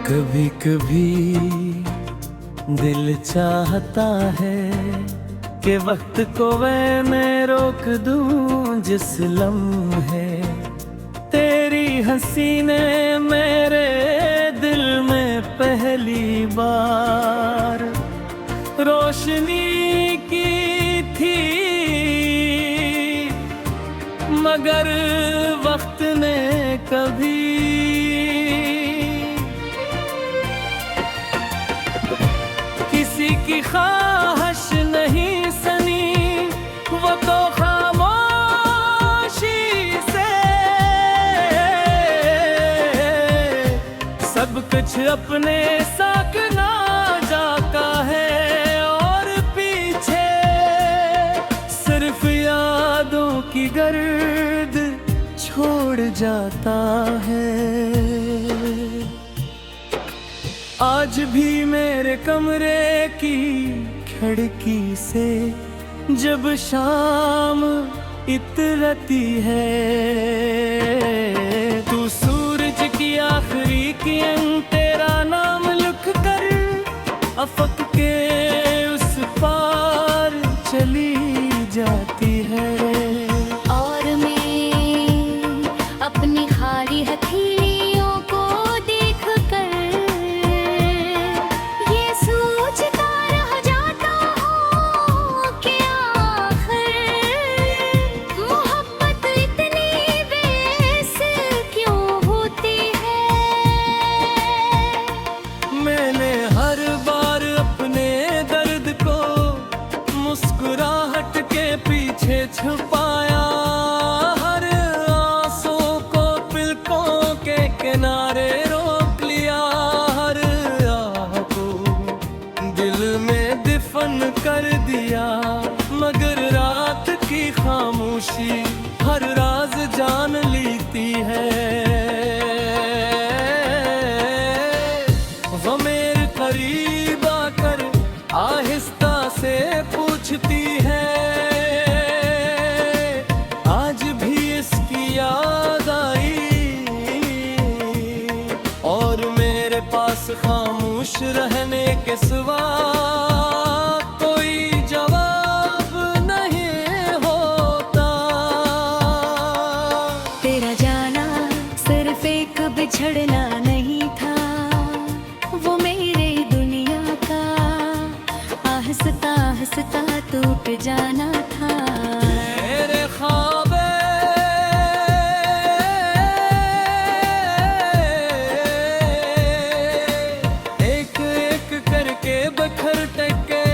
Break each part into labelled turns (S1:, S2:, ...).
S1: कभी कभी दिल चाहता है कि वक्त को मैं रोक दूं। जिस लम्हे तेरी हंसी ने मेरे दिल में पहली बार रोशनी की थी, मगर वक्त ने कभी किसी की ख्वाहिश नहीं सनी। वो तो खामोशी से सब कुछ अपने साथ ना जाता है, और पीछे सिर्फ यादों की गर्द छोड़ जाता है। आज भी मेरे कमरे की खिड़की से जब शाम इतरती है, तू सूरज की आखिरी किरण तेरा नाम लिख कर अफक के उस पार चली जाती है।
S2: और मैं अपनी खाली हथेलियों को देख कर ये सोचता रह जाता हूँ कि आखिर मोहब्बत इतनी बेस क्यों होती है।
S1: मैंने हर बार अपने दर्द को मुस्कुराहट के पीछे छुपाया, हर आंसू को पलकों के किनारे रोक लिया, हर आह को दिल में दफन कर दिया। मगर रात की खामोशी हर राज जान लेती है। वो मेरे करीब आकर आहिस्ता से पूछती है, आज भी इसकी याद आई, और मेरे पास खामोश रहने के सिवा कोई जवाब नहीं होता।
S2: तेरा जाना सिर्फ एक बिछड़ना नहीं था, वो मेरे दुनिया का आहिस्ता आहिस्ता टूट जाना था।
S1: मेरे ख्वाब एक एक करके बखर टके,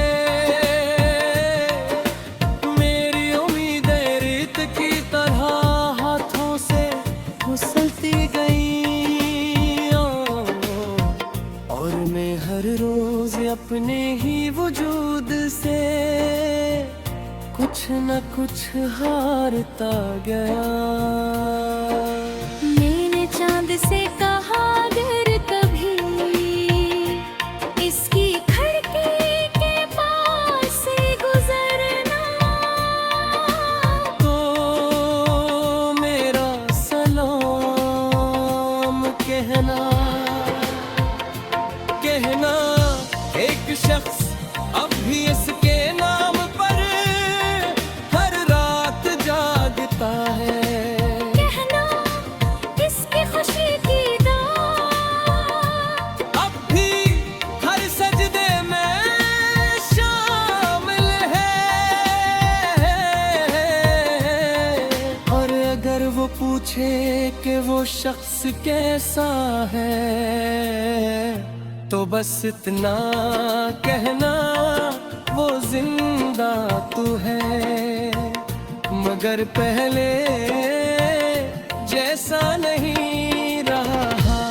S1: मेरी उम्मीदें रेत की तरह हाथों से फिसलती गई, और मैं हर रोज अपने ही वजूद से कुछ न कुछ हारता गया।
S2: मैंने चांद से कहा अगर कभी इसकी खिड़की के पास से गुजरना,
S1: तो मेरा सलाम कहना, कहना एक शख्स अब भी इसके नाम पर हर रात जागता है।
S2: कहना इसकी खुशी की दाद
S1: अब भी हर सजदे में शामिल है, और अगर वो पूछे कि वो शख्स कैसा है, तो बस इतना कहना, वो जिंदा तो है मगर पहले जैसा नहीं रहा।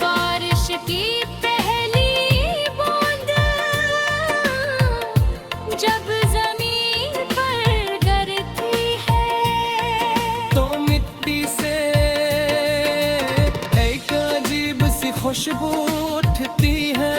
S2: बारिश की पहली बूंद जब जमीन पर गिरती है,
S1: तो मिट्टी से एक अजीब सी खुशबू उठती है,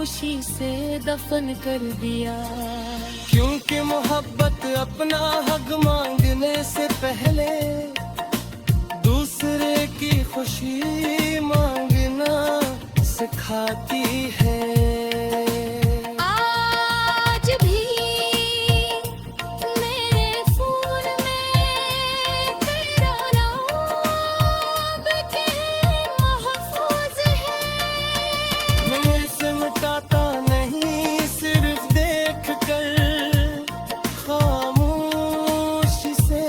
S2: खामोशी से दफन कर दिया।
S1: क्योंकि मोहब्बत अपना हक मांगने से पहले दूसरे की खुशी मांगना सिखाती है।
S2: आज भी मेरे फोन में तेरा नाम के महफूज है।
S1: मैं इसे मिटाता नहीं, सिर्फ देख कर खामोशी से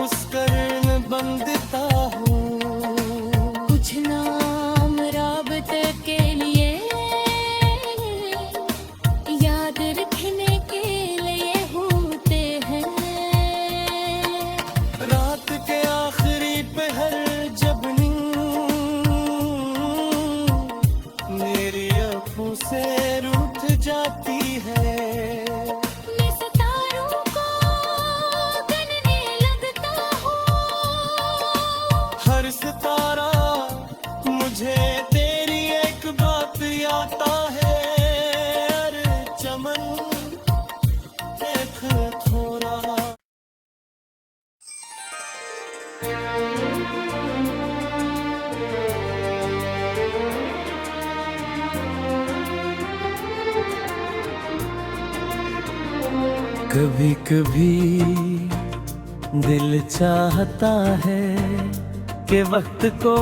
S1: उस कर्न बंदता हूँ।
S2: कुछ नाम राबते के लिए याद रखने के लिए होते हैं।
S1: रात के आखिरी पहर जब नींद मेरी आँखों से रूठ जाती है,
S2: मैं सितारों को गिनने लगता हूँ।
S1: हर सितारा मुझे तेरी एक बात आता है। अरे चमन देख थोड़ा। कभी कभी दिल चाहता है कि वक्त को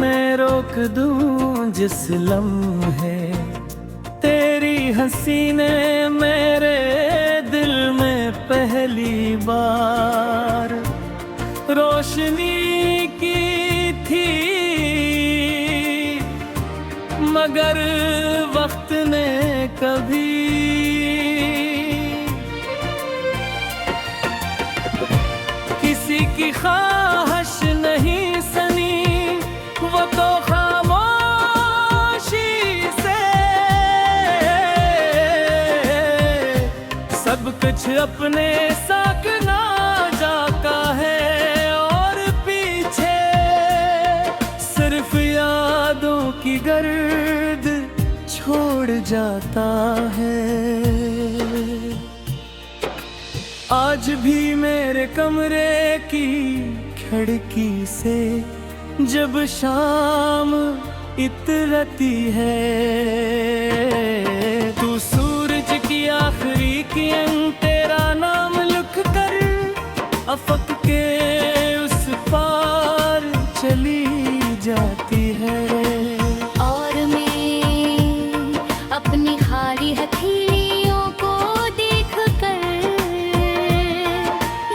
S1: मैं रोक दूं। जिस लम्हे तेरी हंसी ने मेरे दिल में पहली बार रोशनी की थी, मगर वक्त ने कभी किसी की ख्वाहिश नहीं सनी। वो तो खामोशी से सब कुछ अपने साथ ना जाता है, और पीछे सिर्फ यादों की गर्द छोड़ जाता है। आज भी मेरे कमरे की खिड़की से जब शाम इतरती है, तू सूरज की आखिरी किरण तेरा नाम लिख कर अफक के उस पार चली जाती है।
S2: और मैं अपनी खाली हथेलियों को देख कर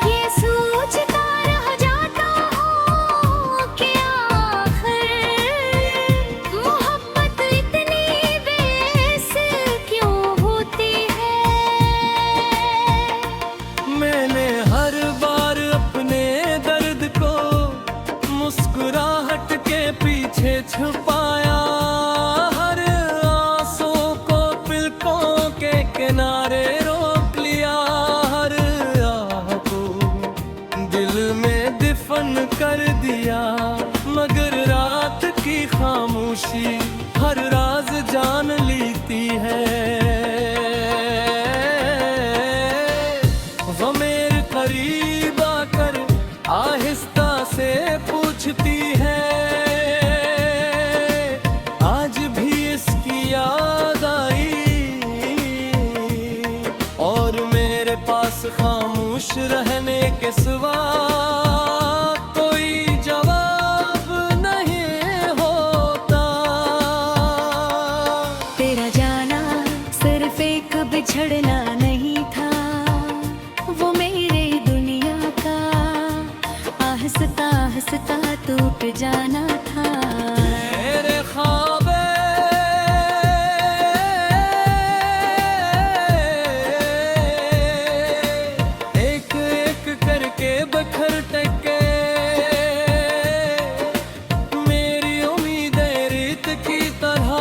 S2: ये सोचता रह जाता हूँ कि आखिर मोहब्बत इतनी बेस क्यों होती है।
S1: मैंने हर बार अपने दर्द को मुस्कुराहट के पीछे छुपाया, हर आंसू को पलकों के किनारे रोक लिया, हर आह को दिल में दफन कर दिया। मगर रात की खामोशी हर राज जान लेती है। वो मेरे करीब आकर आहिस्ता से पूछती है, आज भी इसकी याद आई, और मेरे पास खामोश रहने के सिवा कोई जवाब नहीं होता।
S2: तेरा जाना सिर्फ एक बिछड़ना नहीं था, वो मेरे दुनिया का आहिस्ता आहिस्ता टूट जाना था।
S1: मेरे ख्वाबे एक एक करके बखरते के, मेरी उम्मीदें रेत की तरह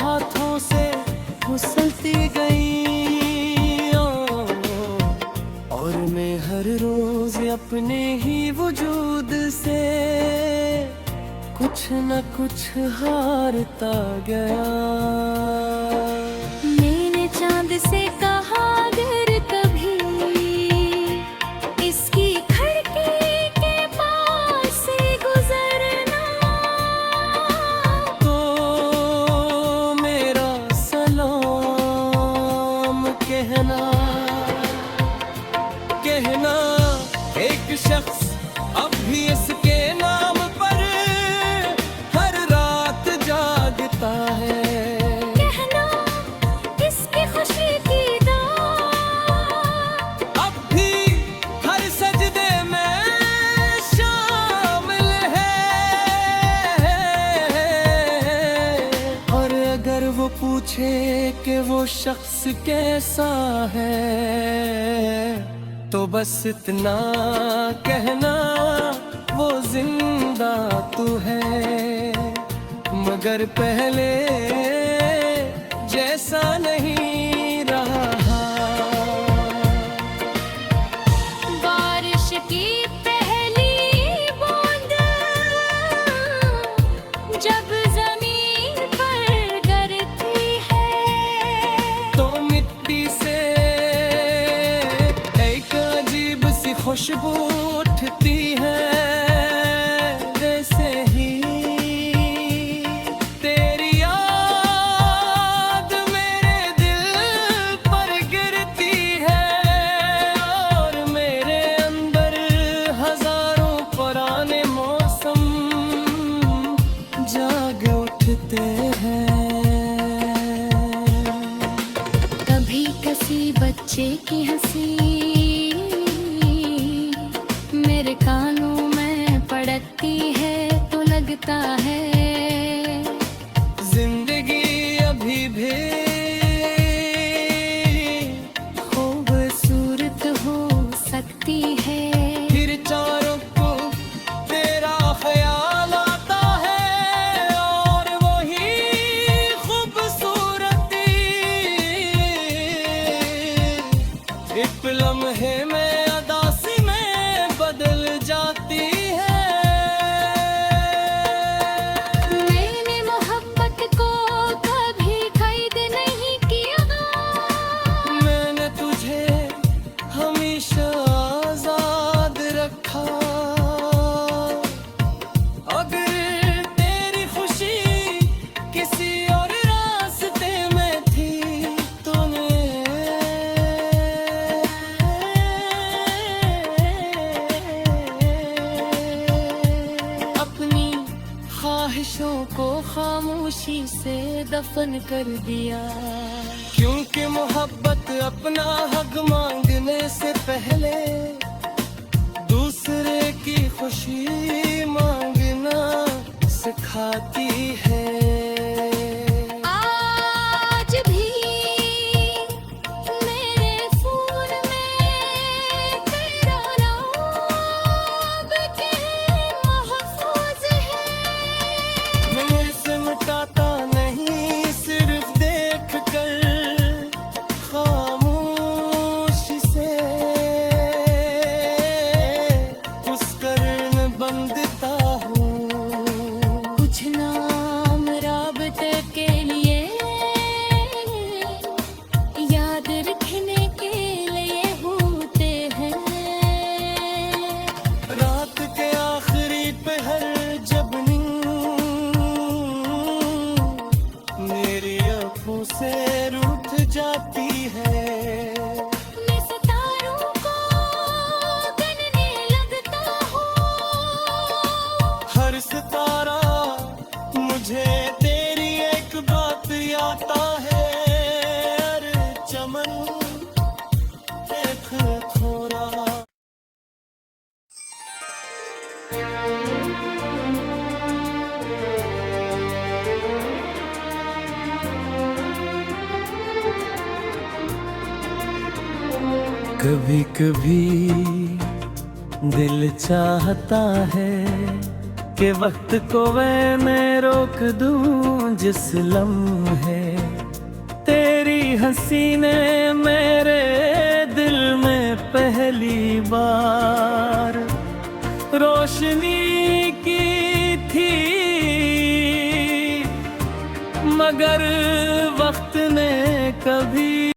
S1: हाथों से फिसलती गई, और मैं हर रोज अपने ही वजूद से कुछ न कुछ हारता गया।
S2: मैंने चांद से कहा अगर कभी इसकी खिड़की के पास से गुजरना,
S1: तो मेरा सलाम कहना। एक शख्स अब भी इसके नाम पर हर रात जागता है।
S2: कहना इसकी खुशी की दाद
S1: अब भी हर सजदे में शामिल है। और अगर वो पूछे कि वो शख्स कैसा है, तो बस इतना कहना, वो जिंदा तू है, मगर पहले जैसा नहीं रहा।
S2: बारिश की पहली बूंद जब जमीन पर गिरती है,
S1: तो मिट्टी से एक अजीब सी खुशबू उठती है। वैसे ही तेरी याद मेरे दिल पर गिरती है, और मेरे अंदर हजारों पुराने मौसम जाग उठते हैं।
S2: कभी किसी बच्चे की हंसी मेरे कानों में पड़ती है, तो लगता है
S1: जिंदगी अभी भी
S2: खूबसूरत हो सकती है।
S1: फिर चारों को तेरा ख्याल आता है, और वही खूबसूरती एक लम्हे में अदासी में बदल जाती है।
S2: मैंने मोहब्बत को कभी खरीद नहीं किया,
S1: मैंने तुझे हमेशा आजाद रखा। अगर तेरी खुशी किसी और रास्ते में थी, तो अपनी ख्वाहिशों को खामोशी से दफन कर दिया। क्योंकि मोहब्बत अपना हक मांगने से पहले दूसरे की खुशी मांगना सिखाती है।
S2: आज भी मेरे फोन में तेरा नाम के महफूज है।
S1: मैं सिमटाता नहीं, सिर्फ देख कर खामोशी से उस कर्न बंदता हूँ।
S2: कुछ नाम राबते के लिए याद रखने के लिए होते हैं।
S1: रात के आखिरी पहर जब नींद मेरी आँखों से रूठ जाती है,
S2: मैं सितारों को गिनने लगता हूँ।
S1: हर सितारा मुझे तेरी एक बात आता है। अरे चमन देख थोड़ा। कभी कभी दिल चाहता है कि वक्त को मैं रोक दूं। जिस लम्हे तेरी हंसी ने मेरे दिल में पहली बार रोशनी की थी मगर